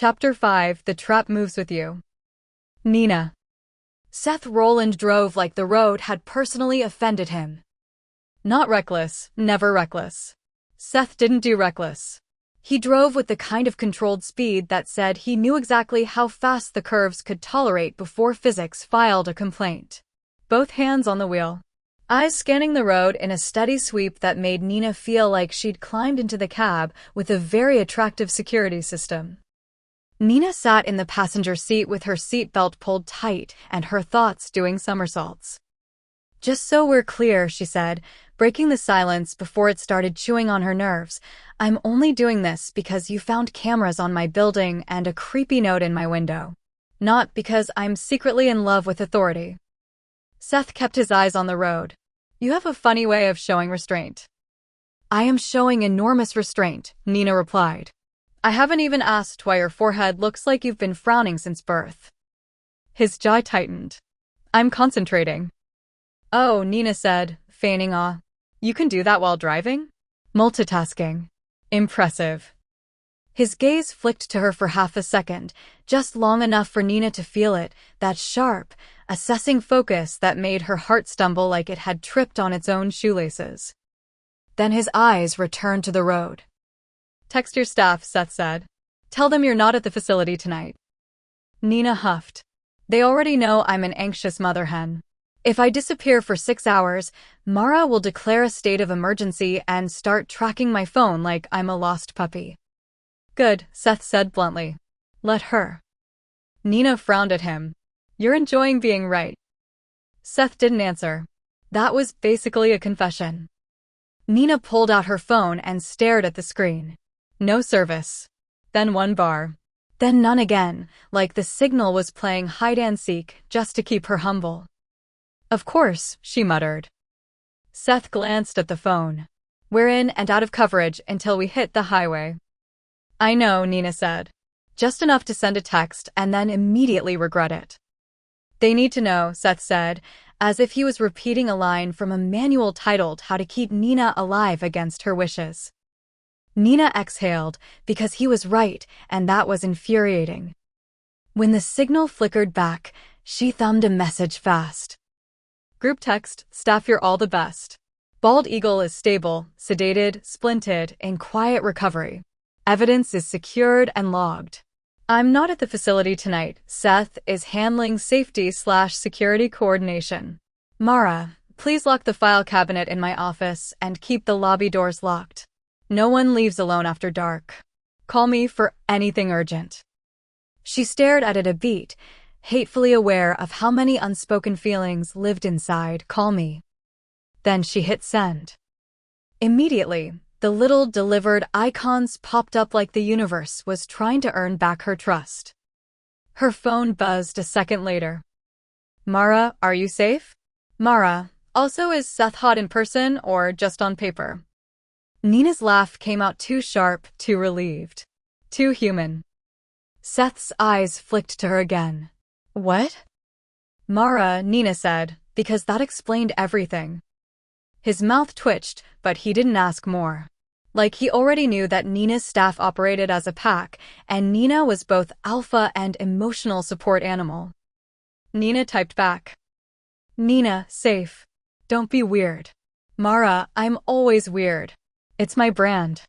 Chapter 5 The Trap Moves With You. Nina. Seth Rowland drove like the road had personally offended him. Not reckless, never reckless. Seth didn't do reckless. He drove with the kind of controlled speed that said he knew exactly how fast the curves could tolerate before physics filed a complaint. Both hands on the wheel. Eyes scanning the road in a steady sweep that made Nina feel like she'd climbed into the cab with a very attractive security system. Nina sat in the passenger seat with her seatbelt pulled tight and her thoughts doing somersaults. "Just so we're clear," she said, breaking the silence before it started chewing on her nerves, "I'm only doing this because you found cameras on my building and a creepy note in my window. Not because I'm secretly in love with authority." Seth kept his eyes on the road. "You have a funny way of showing restraint." "I am showing enormous restraint," Nina replied. "I haven't even asked why your forehead looks like you've been frowning since birth." His jaw tightened. "I'm concentrating." "Oh," Nina said, feigning awe. "You can do that while driving?" Multitasking. Impressive. His gaze flicked to her for half a second, just long enough for Nina to feel it, that sharp, assessing focus that made her heart stumble like it had tripped on its own shoelaces. Then his eyes returned to the road. "Text your staff," Seth said. "Tell them you're not at the facility tonight." Nina huffed. "They already know I'm an anxious mother hen. If I disappear for 6 hours, Mara will declare a state of emergency and start tracking my phone like I'm a lost puppy." "Good," Seth said bluntly. "Let her." Nina frowned at him. "You're enjoying being right." Seth didn't answer. That was basically a confession. Nina pulled out her phone and stared at the screen. No service. Then one bar. Then none again, like the signal was playing hide-and-seek just to keep her humble. "Of course," she muttered. Seth glanced at the phone. "We're in and out of coverage until we hit the highway." "I know," Nina said. "Just enough to send a text and then immediately regret it." "They need to know," Seth said, as if he was repeating a line from a manual titled How to Keep Nina Alive Against Her Wishes. Nina exhaled, because he was right, and that was infuriating. When the signal flickered back, she thumbed a message fast. "Group text, staff, you're all the best. Bald Eagle is stable, sedated, splinted, in quiet recovery. Evidence is secured and logged. I'm not at the facility tonight. Seth is handling safety/security coordination. Mara, please lock the file cabinet in my office and keep the lobby doors locked. No one leaves alone after dark. Call me for anything urgent." She stared at it a beat, hatefully aware of how many unspoken feelings lived inside "call me." Then she hit send. Immediately, the little delivered icons popped up like the universe was trying to earn back her trust. Her phone buzzed a second later. "Mara, are you safe? Mara, also, is Seth hot in person or just on paper?" Nina's laugh came out too sharp, too relieved. Too human. Seth's eyes flicked to her again. "What?" "Mara," Nina said, because that explained everything. His mouth twitched, but he didn't ask more. Like he already knew that Nina's staff operated as a pack, and Nina was both alpha and emotional support animal. Nina typed back. "Nina, safe. Don't be weird. Mara, I'm always weird. It's my brand.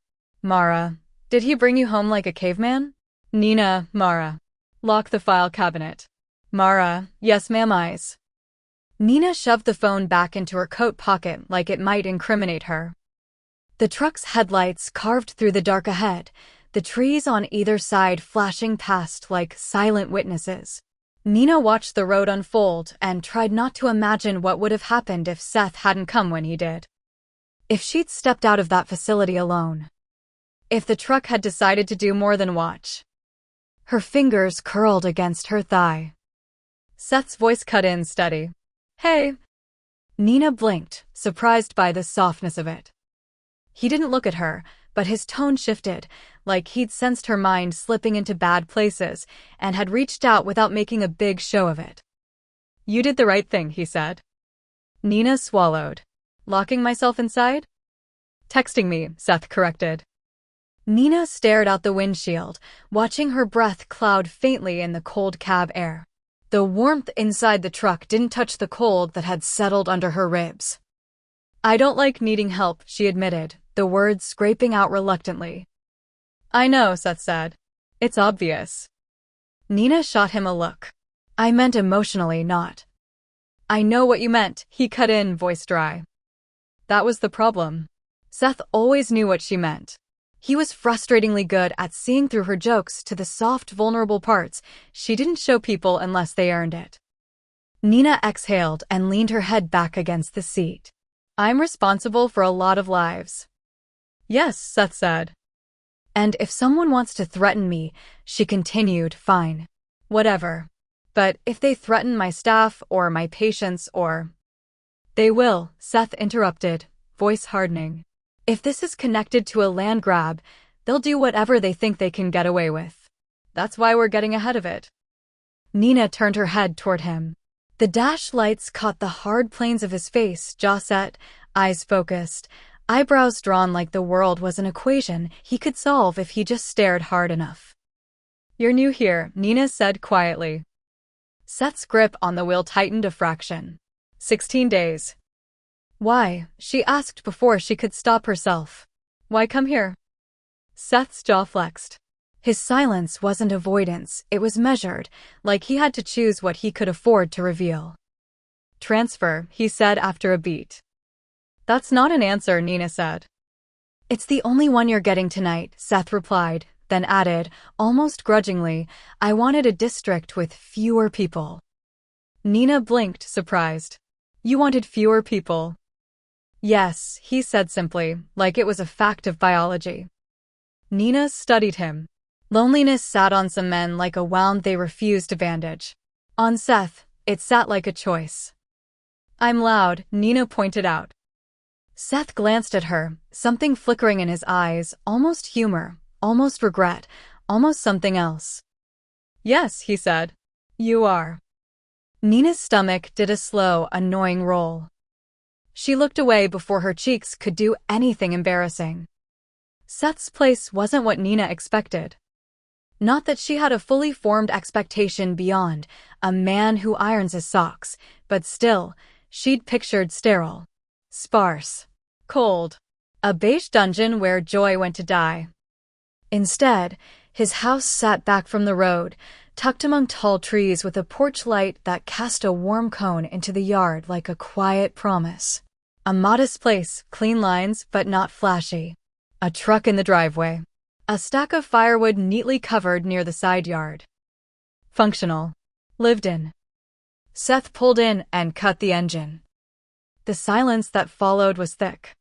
Mara, did he bring you home like a caveman?" Nina, Mara. "Lock the file cabinet." Mara, "Yes, ma'am, eyes." Nina shoved the phone back into her coat pocket like it might incriminate her. The truck's headlights carved through the dark ahead, the trees on either side flashing past like silent witnesses. Nina watched the road unfold and tried not to imagine what would have happened if Seth hadn't come when he did. If she'd stepped out of that facility alone. If the truck had decided to do more than watch. Her fingers curled against her thigh. Seth's voice cut in steady. "Hey." Nina blinked, surprised by the softness of it. He didn't look at her, but his tone shifted, like he'd sensed her mind slipping into bad places and had reached out without making a big show of it. "You did the right thing," he said. Nina swallowed. "Locking myself inside?" "Texting me," Seth corrected. Nina stared out the windshield, watching her breath cloud faintly in the cold cab air. The warmth inside the truck didn't touch the cold that had settled under her ribs. "I don't like needing help," she admitted, the words scraping out reluctantly. "I know," Seth said. "It's obvious." Nina shot him a look. "I meant emotionally, not." "I know what you meant," he cut in, voice dry. That was the problem. Seth always knew what she meant. He was frustratingly good at seeing through her jokes to the soft, vulnerable parts she didn't show people unless they earned it. Nina exhaled and leaned her head back against the seat. "I'm responsible for a lot of lives." "Yes," Seth said. "And if someone wants to threaten me," she continued, "fine. Whatever. But if they threaten my staff or my patients or—" "They will," Seth interrupted, voice hardening. "If this is connected to a land grab, they'll do whatever they think they can get away with. That's why we're getting ahead of it." Nina turned her head toward him. The dash lights caught the hard planes of his face, jaw set, eyes focused, eyebrows drawn like the world was an equation he could solve if he just stared hard enough. "You're new here," Nina said quietly. Seth's grip on the wheel tightened a fraction. 16 days. "Why?" she asked before she could stop herself. "Why come here?" Seth's jaw flexed. His silence wasn't avoidance, it was measured, like he had to choose what he could afford to reveal. "Transfer," he said after a beat. "That's not an answer," Nina said. "It's the only one you're getting tonight," Seth replied, then added, almost grudgingly, "I wanted a district with fewer people." Nina blinked, surprised. "You wanted fewer people?" "Yes," he said simply, like it was a fact of biology. Nina studied him. Loneliness sat on some men like a wound they refused to bandage. On Seth, it sat like a choice. "I'm loud," Nina pointed out. Seth glanced at her, something flickering in his eyes, almost humor, almost regret, almost something else. "Yes," he said. "You are." Nina's stomach did a slow, annoying roll. She looked away before her cheeks could do anything embarrassing. Seth's place wasn't what Nina expected. Not that she had a fully formed expectation beyond a man who irons his socks, but still, she'd pictured sterile, sparse, cold, a beige dungeon where Joy went to die. Instead, his house sat back from the road, tucked among tall trees with a porch light that cast a warm cone into the yard like a quiet promise. A modest place, clean lines but not flashy. A truck in the driveway. A stack of firewood neatly covered near the side yard. Functional. Lived in. Seth pulled in and cut the engine. The silence that followed was thick.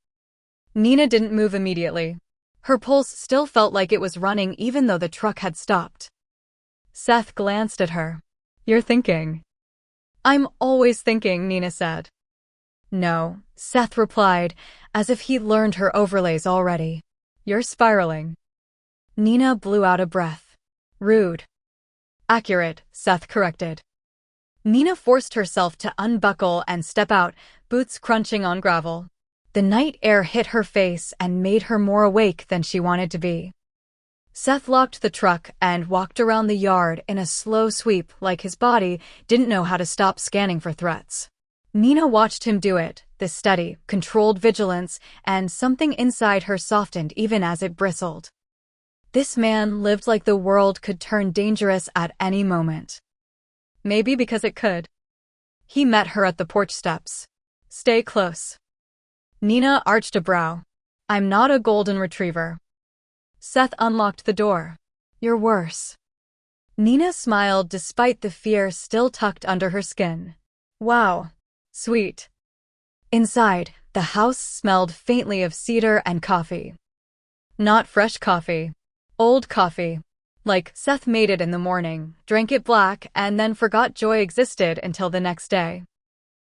Nina didn't move immediately. Her pulse still felt like it was running even though the truck had stopped. Seth glanced at her. "You're thinking." "I'm always thinking," Nina said. "No," Seth replied, as if he'd learned her overlays already. "You're spiraling." Nina blew out a breath. "Rude." "Accurate," Seth corrected. Nina forced herself to unbuckle and step out, boots crunching on gravel. The night air hit her face and made her more awake than she wanted to be. Seth locked the truck and walked around the yard in a slow sweep like his body didn't know how to stop scanning for threats. Nina watched him do it, the steady, controlled vigilance, and something inside her softened even as it bristled. This man lived like the world could turn dangerous at any moment. Maybe because it could. He met her at the porch steps. "Stay close." Nina arched a brow. "I'm not a golden retriever." Seth unlocked the door. "You're worse." Nina smiled despite the fear still tucked under her skin. "Wow. Sweet." Inside, the house smelled faintly of cedar and coffee. Not fresh coffee. Old coffee. Like Seth made it in the morning, drank it black, and then forgot Joy existed until the next day.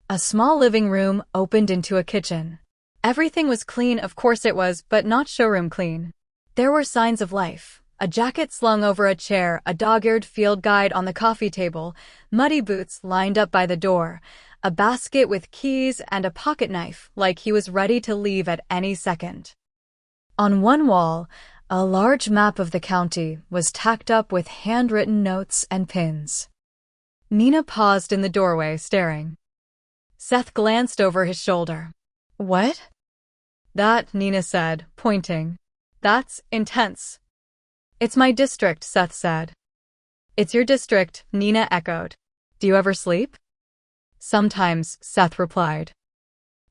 A small living room opened into a kitchen. Everything was clean, of course it was, but not showroom clean. There were signs of life. A jacket slung over a chair, a dog-eared field guide on the coffee table, muddy boots lined up by the door, a basket with keys and a pocket knife like he was ready to leave at any second. On one wall, A large map of the county was tacked up with handwritten notes and pins. Nina paused in the doorway, staring. Seth glanced over his shoulder. What? That, Nina said, pointing. That's intense. It's my district, Seth said. It's your district, Nina echoed. Do you ever sleep? Sometimes, Seth replied.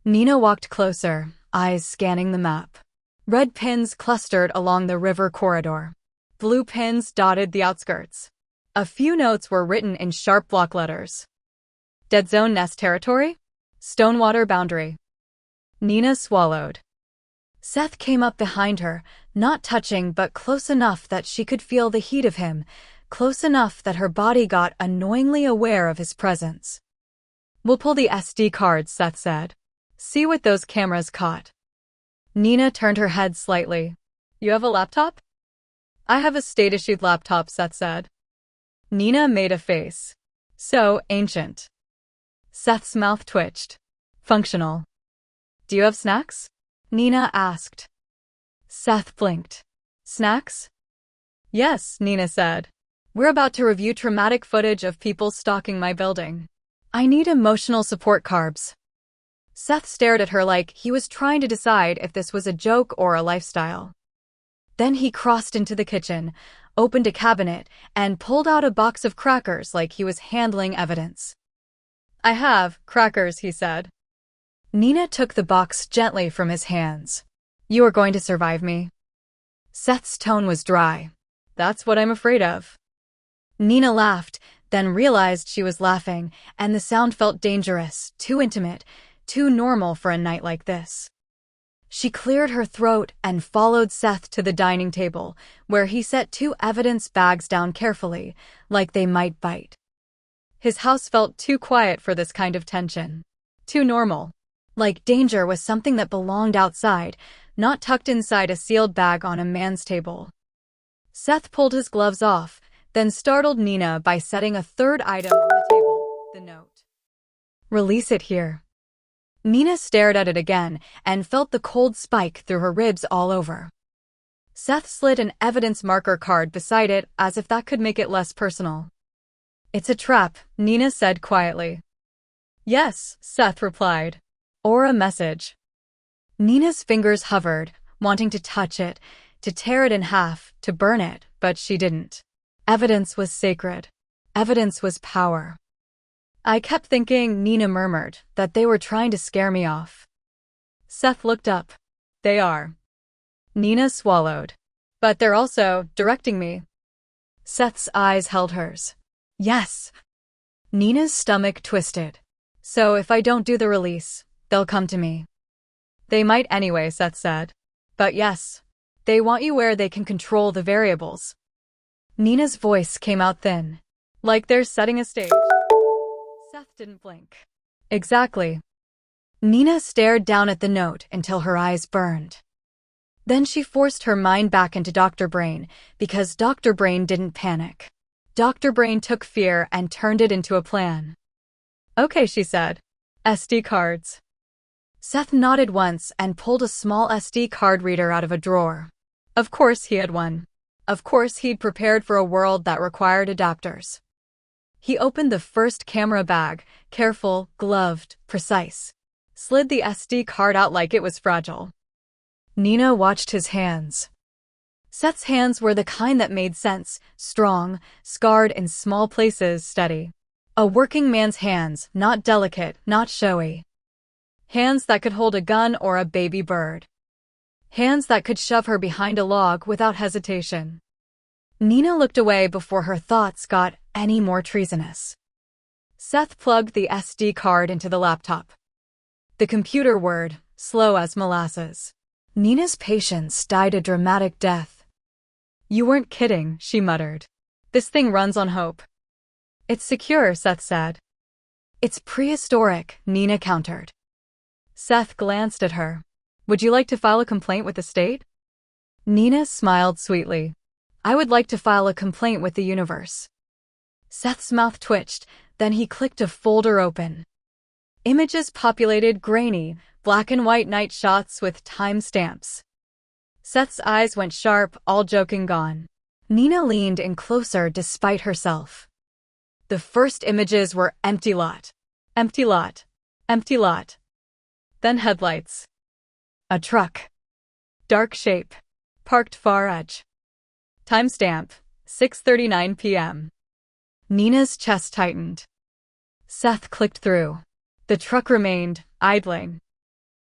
Nina walked closer, eyes scanning the map. Red pins clustered along the river corridor. Blue pins dotted the outskirts. A few notes were written in sharp block letters. Dead Zone Nest Territory? Stonewater Boundary. Nina swallowed. Seth came up behind her, not touching but close enough that she could feel the heat of him, close enough that her body got annoyingly aware of his presence. We'll pull the SD cards, Seth said. See what those cameras caught. Nina turned her head slightly. You have a laptop? I have a state-issued laptop, Seth said. Nina made a face. So ancient. Seth's mouth twitched. Functional. Do you have snacks? Nina asked. Seth blinked. Snacks? Yes, Nina said. We're about to review traumatic footage of people stalking my building. I need emotional support carbs. Seth stared at her like he was trying to decide if this was a joke or a lifestyle. Then he crossed into the kitchen, opened a cabinet, and pulled out a box of crackers like he was handling evidence. I have crackers, he said. Nina took the box gently from his hands. You are going to survive me? Seth's tone was dry. That's what I'm afraid of. Nina laughed, then realized she was laughing, and the sound felt dangerous, too intimate, too normal for a night like this. She cleared her throat and followed Seth to the dining table, where he set 2 evidence bags down carefully, like they might bite. His house felt too quiet for this kind of tension. Too normal. Like danger was something that belonged outside, not tucked inside a sealed bag on a man's table. Seth pulled his gloves off, then startled Nina by setting a 3rd item on the table, the note. Release it here. Nina stared at it again and felt the cold spike through her ribs all over. Seth slid an evidence marker card beside it as if that could make it less personal. It's a trap, Nina said quietly. Yes, Seth replied. Or a message. Nina's fingers hovered, wanting to touch it, to tear it in half, to burn it, but she didn't. Evidence was sacred. Evidence was power. I kept thinking, Nina murmured, that they were trying to scare me off. Seth looked up. They are. Nina swallowed. But they're also directing me. Seth's eyes held hers. Yes. Nina's stomach twisted. So if I don't do the release, they'll come to me. They might anyway, Seth said. But yes, they want you where they can control the variables. Nina's voice came out thin, like they're setting a stage. Seth didn't blink. Exactly. Nina stared down at the note until her eyes burned. Then she forced her mind back into Dr. Brain, because Dr. Brain didn't panic. Dr. Brain took fear and turned it into a plan. Okay, she said. SD cards. Seth nodded once and pulled a small SD card reader out of a drawer. Of course he had one. Of course he'd prepared for a world that required adapters. He opened the first camera bag, careful, gloved, precise. Slid the SD card out like it was fragile. Nina watched his hands. Seth's hands were the kind that made sense, strong, scarred in small places, steady. A working man's hands, not delicate, not showy. Hands that could hold a gun or a baby bird. Hands that could shove her behind a log without hesitation. Nina looked away before her thoughts got any more treasonous. Seth plugged the SD card into the laptop. The computer whirred, slow as molasses. Nina's patience died a dramatic death. You weren't kidding, she muttered. This thing runs on hope. It's secure, Seth said. It's prehistoric, Nina countered. Seth glanced at her. Would you like to file a complaint with the state? Nina smiled sweetly. I would like to file a complaint with the universe. Seth's mouth twitched, then he clicked a folder open. Images populated grainy, black and white night shots with time stamps. Seth's eyes went sharp, all joking gone. Nina leaned in closer despite herself. The first images were empty lot. Empty lot. Empty lot. Then headlights. A truck. Dark shape. Parked far edge. Timestamp, 6:39 p.m. Nina's chest tightened. Seth clicked through. The truck remained, idling.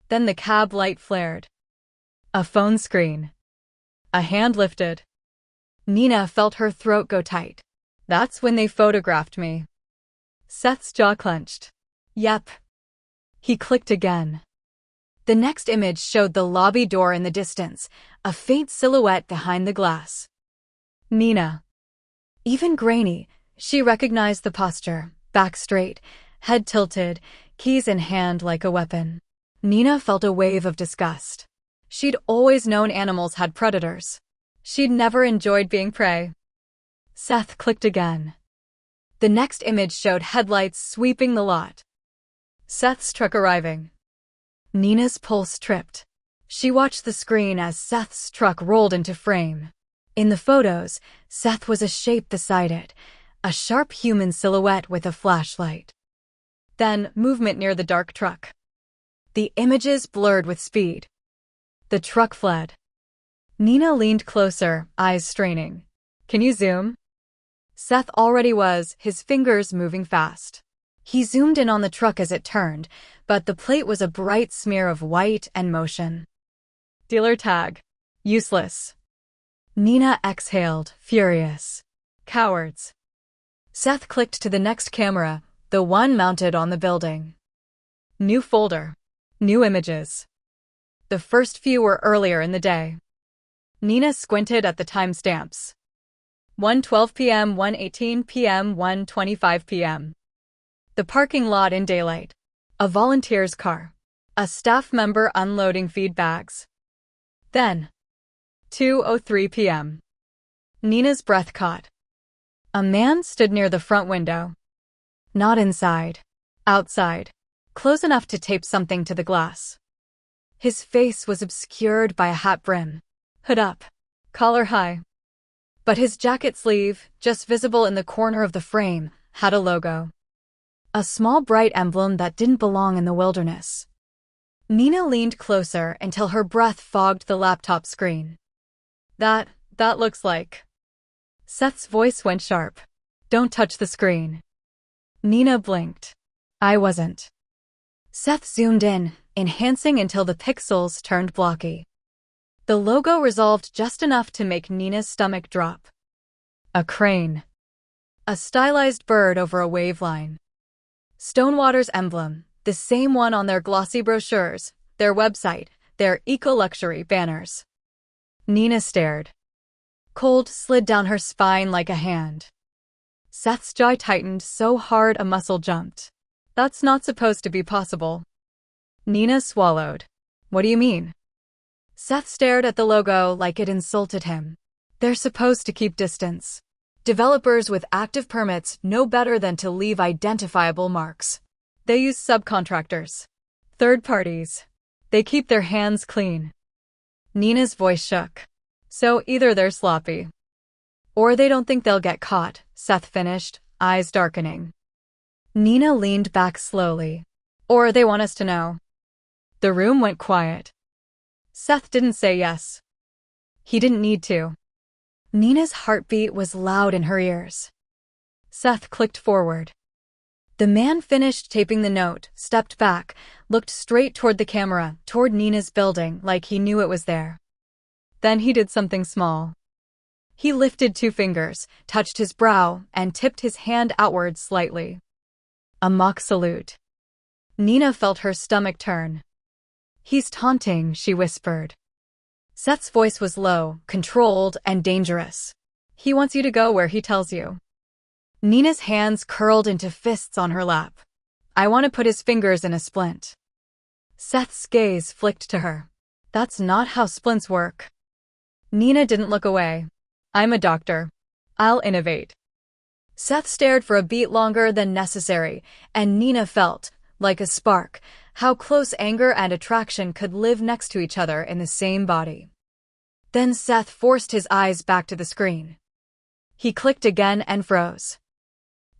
Then the cab light flared. A phone screen. A hand lifted. Nina felt her throat go tight. That's when they photographed me. Seth's jaw clenched. Yep. He clicked again. The next image showed the lobby door in the distance, a faint silhouette behind the glass. Nina. Even grainy, she recognized the posture, back straight, head tilted, keys in hand like a weapon. Nina felt a wave of disgust. She'd always known animals had predators. She'd never enjoyed being prey. Seth clicked again. The next image showed headlights sweeping the lot. Seth's truck arriving. Nina's pulse tripped. She watched the screen as Seth's truck rolled into frame. In the photos, Seth was a shape beside it, a sharp human silhouette with a flashlight. Then, movement near the dark truck. The images blurred with speed. The truck fled. Nina leaned closer, eyes straining. Can you zoom? Seth already was, his fingers moving fast. He zoomed in on the truck as it turned, but the plate was a bright smear of white and motion. Dealer tag. Useless. Nina exhaled, furious. Cowards. Seth clicked to the next camera, the one mounted on the building. New folder. New images. The first few were earlier in the day. Nina squinted at the timestamps. 1:12 p.m., 1:18 p.m., 1:25 p.m. The parking lot in daylight. A volunteer's car. A staff member unloading feed bags. Then, 2:03 p.m. Nina's breath caught. A man stood near the front window. Not inside. Outside. Close enough to tape something to the glass. His face was obscured by a hat brim. Hood up. Collar high. But his jacket sleeve, just visible in the corner of the frame, had a logo. A small bright emblem that didn't belong in the wilderness. Nina leaned closer until her breath fogged the laptop screen. That looks like... Seth's voice went sharp. Don't touch the screen. Nina blinked. I wasn't. Seth zoomed in, enhancing until the pixels turned blocky. The logo resolved just enough to make Nina's stomach drop. A crane. A stylized bird over a waveline. Stonewater's emblem, the same one on their glossy brochures, their website, their eco-luxury banners. Nina stared. Cold slid down her spine like a hand. Seth's jaw tightened so hard a muscle jumped. That's not supposed to be possible. Nina swallowed. What do you mean? Seth stared at the logo like it insulted him. They're supposed to keep distance. Developers with active permits know better than to leave identifiable marks. They use subcontractors. Third parties. They keep their hands clean. Nina's voice shook. So either they're sloppy. Or they don't think they'll get caught, Seth finished, eyes darkening. Nina leaned back slowly. Or they want us to know. The room went quiet. Seth didn't say yes. He didn't need to. Nina's heartbeat was loud in her ears. Seth clicked forward. The man finished taping the note, stepped back, looked straight toward the camera, toward Nina's building, like he knew it was there. Then he did something small. He lifted 2 fingers, touched his brow, and tipped his hand outward slightly. A mock salute. Nina felt her stomach turn. He's taunting, she whispered. Seth's voice was low, controlled, and dangerous. He wants you to go where he tells you. Nina's hands curled into fists on her lap. I want to put his fingers in a splint. Seth's gaze flicked to her. That's not how splints work. Nina didn't look away. I'm a doctor. I'll innovate. Seth stared for a beat longer than necessary, and Nina felt, like a spark, how close anger and attraction could live next to each other in the same body. Then Seth forced his eyes back to the screen. He clicked again and froze.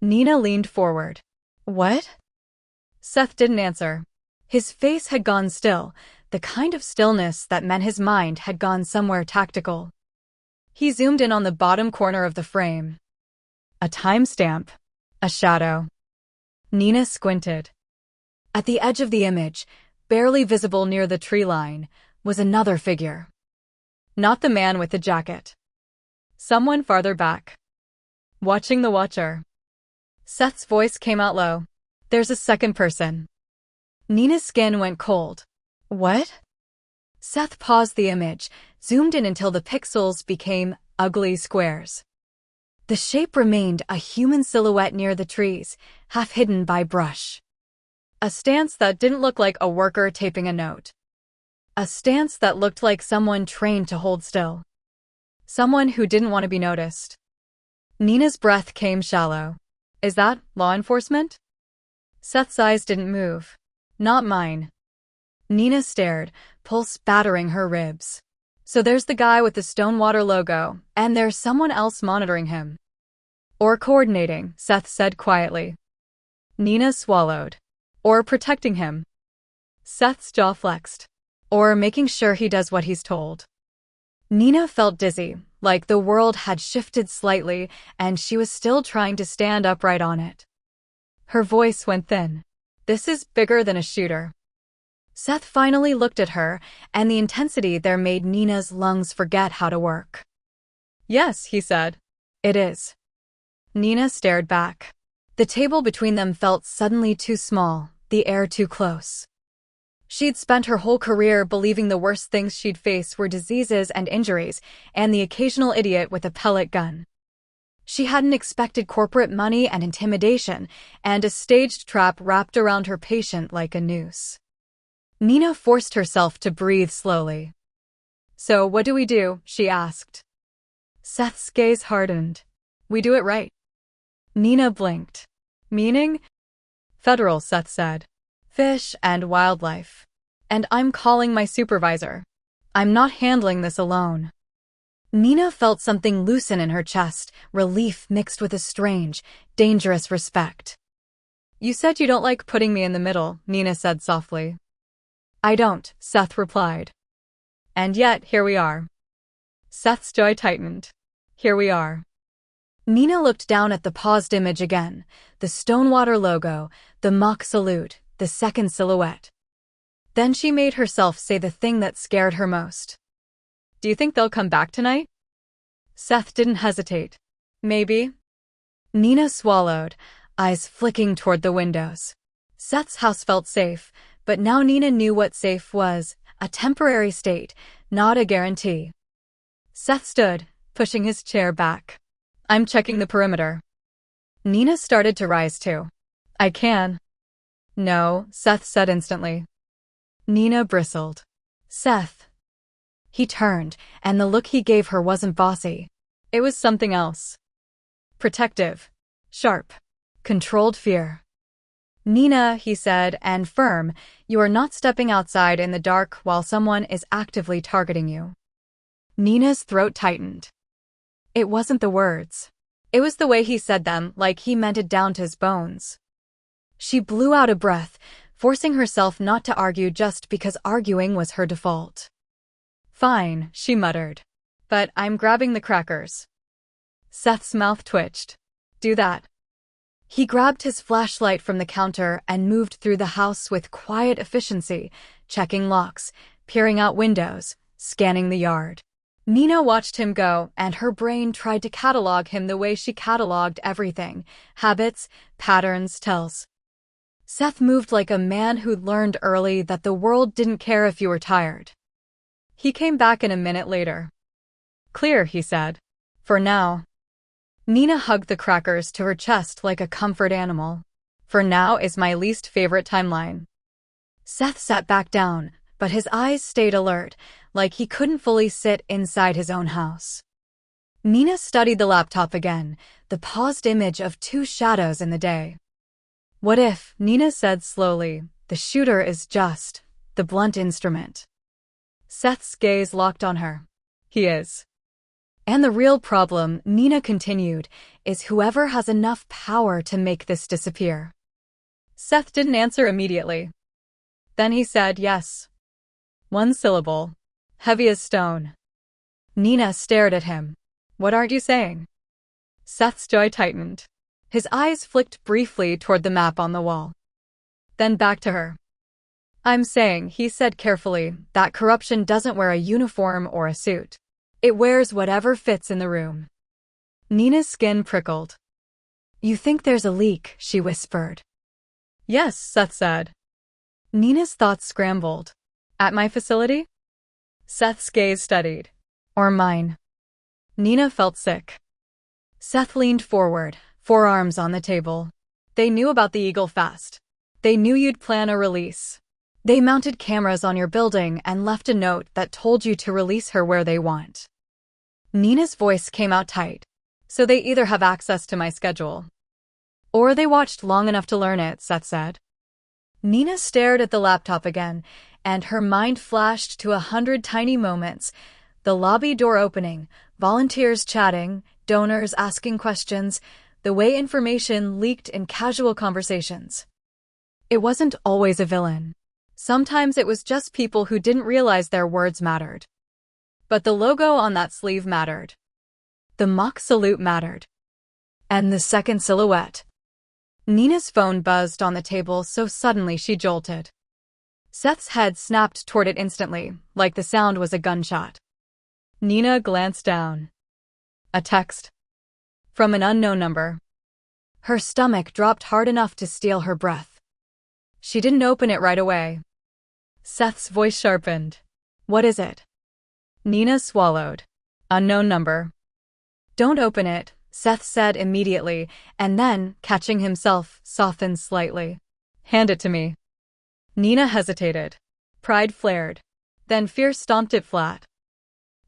Nina leaned forward. What? Seth didn't answer. His face had gone still, the kind of stillness that meant his mind had gone somewhere tactical. He zoomed in on the bottom corner of the frame. A timestamp. A shadow. Nina squinted. At the edge of the image, barely visible near the tree line, was another figure. Not the man with the jacket. Someone farther back. Watching the watcher. Seth's voice came out low. There's a second person. Nina's skin went cold. What? Seth paused the image, zoomed in until the pixels became ugly squares. The shape remained a human silhouette near the trees, half hidden by brush. A stance that didn't look like a worker taping a note. A stance that looked like someone trained to hold still. Someone who didn't want to be noticed. Nina's breath came shallow. Is that law enforcement? Seth's eyes didn't move. Not mine. Nina stared, pulse battering her ribs. So there's the guy with the Stonewater logo, and there's someone else monitoring him. Or coordinating, Seth said quietly. Nina swallowed. Or protecting him. Seth's jaw flexed. Or making sure he does what he's told. Nina felt dizzy, like the world had shifted slightly and she was still trying to stand upright on it. Her voice went thin. This is bigger than a shooter. Seth finally looked at her, and the intensity there made Nina's lungs forget how to work. Yes, he said. It is. Nina stared back. The table between them felt suddenly too small, the air too close. She'd spent her whole career believing the worst things she'd face were diseases and injuries, and the occasional idiot with a pellet gun. She hadn't expected corporate money and intimidation, and a staged trap wrapped around her patient like a noose. Nina forced herself to breathe slowly. So what do we do? She asked. Seth's gaze hardened. We do it right. Nina blinked. Meaning? Federal, Seth said. Fish and wildlife. And I'm calling my supervisor. I'm not handling this alone. Nina felt something loosen in her chest, relief mixed with a strange, dangerous respect. You said you don't like putting me in the middle, Nina said softly. I don't, Seth replied. And yet, here we are. Seth's jaw tightened. Here we are. Nina looked down at the paused image again, the Stonewater logo, the mock salute, the second silhouette. Then she made herself say the thing that scared her most. Do you think they'll come back tonight? Seth didn't hesitate. Maybe. Nina swallowed, eyes flicking toward the windows. Seth's house felt safe, but now Nina knew what safe was, a temporary state, not a guarantee. Seth stood, pushing his chair back. I'm checking the perimeter. Nina started to rise too. I can. No, Seth said instantly. Nina bristled. Seth. He turned, and the look he gave her wasn't bossy. It was something else. Protective. Sharp. Controlled fear. Nina, he said, and firm, you are not stepping outside in the dark while someone is actively targeting you. Nina's throat tightened. It wasn't the words. It was the way he said them, like he meant it down to his bones. She blew out a breath, forcing herself not to argue just because arguing was her default. Fine, she muttered. But I'm grabbing the crackers. Seth's mouth twitched. Do that. He grabbed his flashlight from the counter and moved through the house with quiet efficiency, checking locks, peering out windows, scanning the yard. Nina watched him go, and her brain tried to catalog him the way she cataloged everything: habits, patterns, tells. Seth moved like a man who'd learned early that the world didn't care if you were tired. He came back in a minute later. Clear, he said. For now. Nina hugged the crackers to her chest like a comfort animal. For now is my least favorite timeline. Seth sat back down, but his eyes stayed alert, like he couldn't fully sit inside his own house. Nina studied the laptop again, the paused image of two shadows in the day. What if, Nina said slowly, the shooter is just the blunt instrument? Seth's gaze locked on her. He is. And the real problem, Nina continued, is whoever has enough power to make this disappear. Seth didn't answer immediately. Then he said yes. One syllable. Heavy as stone. Nina stared at him. What aren't you saying? Seth's jaw tightened. His eyes flicked briefly toward the map on the wall. Then back to her. I'm saying, he said carefully, that corruption doesn't wear a uniform or a suit. It wears whatever fits in the room. Nina's skin prickled. You think there's a leak, she whispered. Yes, Seth said. Nina's thoughts scrambled. At my facility? Seth's gaze steadied. Or mine. Nina felt sick. Seth leaned forward, forearms on the table. They knew about the Eagle Fast. They knew you'd plan a release. They mounted cameras on your building and left a note that told you to release her where they want. Nina's voice came out tight. So they either have access to my schedule, or they watched long enough to learn it, Seth said. Nina stared at the laptop again, and her mind flashed to 100 tiny moments. The lobby door opening, volunteers chatting, donors asking questions, the way information leaked in casual conversations. It wasn't always a villain. Sometimes it was just people who didn't realize their words mattered. But the logo on that sleeve mattered. The mock salute mattered. And the second silhouette. Nina's phone buzzed on the table so suddenly she jolted. Seth's head snapped toward it instantly, like the sound was a gunshot. Nina glanced down. A text. From an unknown number. Her stomach dropped hard enough to steal her breath. She didn't open it right away. Seth's voice sharpened. What is it? Nina swallowed. Unknown number. Don't open it, Seth said immediately, and then, catching himself, softened slightly. Hand it to me. Nina hesitated. Pride flared. Then fear stomped it flat.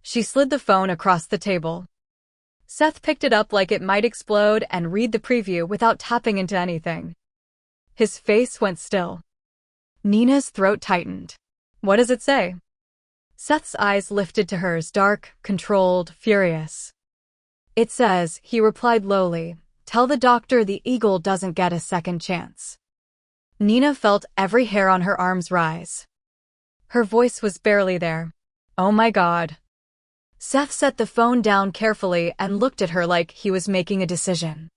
She slid the phone across the table. Seth picked it up like it might explode and read the preview without tapping into anything. His face went still. Nina's throat tightened. What does it say? Seth's eyes lifted to hers, dark, controlled, furious. It says, he replied lowly, tell the doctor the Eagle doesn't get a second chance. Nina felt every hair on her arms rise. Her voice was barely there. Oh my God. Seth set the phone down carefully and looked at her like he was making a decision.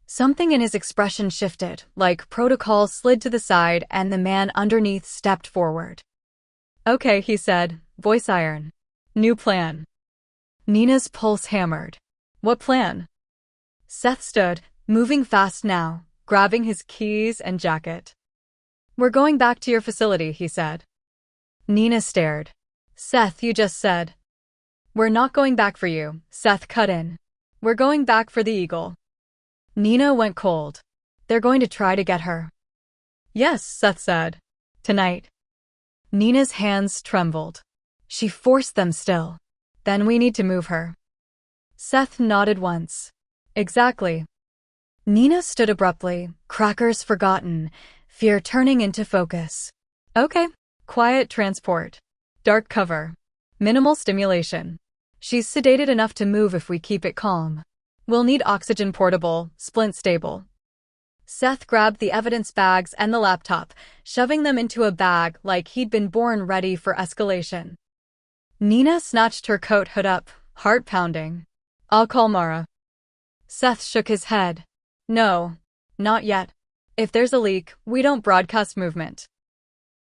Something in his expression shifted, like protocol slid to the side and the man underneath stepped forward. Okay, he said, voice iron. New plan. Nina's pulse hammered. What plan? Seth stood, moving fast now, grabbing his keys and jacket. We're going back to your facility, he said. Nina stared. Seth, you just said. We're not going back for you, Seth cut in. We're going back for the Eagle. Nina went cold. They're going to try to get her. Yes, Seth said. Tonight. Nina's hands trembled. She forced them still. Then we need to move her. Seth nodded once. Exactly. Nina stood abruptly, crackers forgotten, fear turning into focus. Okay. Quiet transport. Dark cover. Minimal stimulation. She's sedated enough to move if we keep it calm. We'll need oxygen portable, splint stable. Seth grabbed the evidence bags and the laptop, shoving them into a bag like he'd been born ready for escalation. Nina snatched her coat hood up, heart pounding. I'll call Mara. Seth shook his head. No, not yet. If there's a leak, we don't broadcast movement.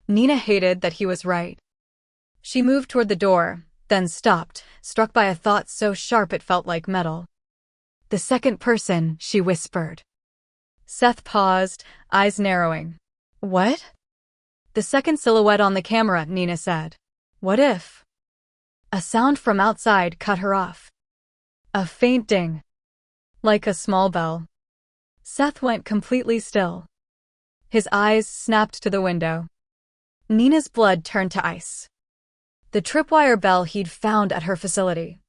Nina hated that he was right. She moved toward the door, then stopped, struck by a thought so sharp it felt like metal. The second person, she whispered. Seth paused, eyes narrowing. What? The second silhouette on the camera, Nina said. What if? A sound from outside cut her off. A faint ding. Like a small bell. Seth went completely still. His eyes snapped to the window. Nina's blood turned to ice. The tripwire bell he'd found at her facility.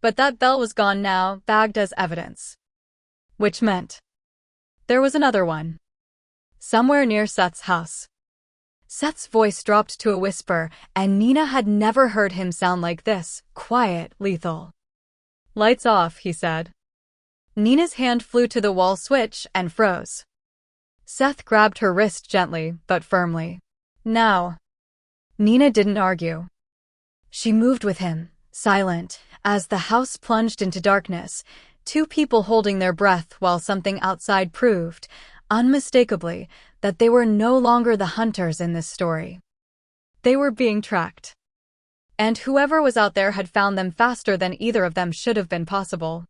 But that bell was gone now, bagged as evidence. Which meant there was another one. Somewhere near Seth's house. Seth's voice dropped to a whisper, and Nina had never heard him sound like this, quiet, lethal. "Lights off," he said. Nina's hand flew to the wall switch and froze. Seth grabbed her wrist gently, but firmly. "Now." Nina didn't argue. She moved with him, silent, as the house plunged into darkness, two people holding their breath while something outside proved, unmistakably, that they were no longer the hunters in this story. They were being tracked. And whoever was out there had found them faster than either of them should have been possible.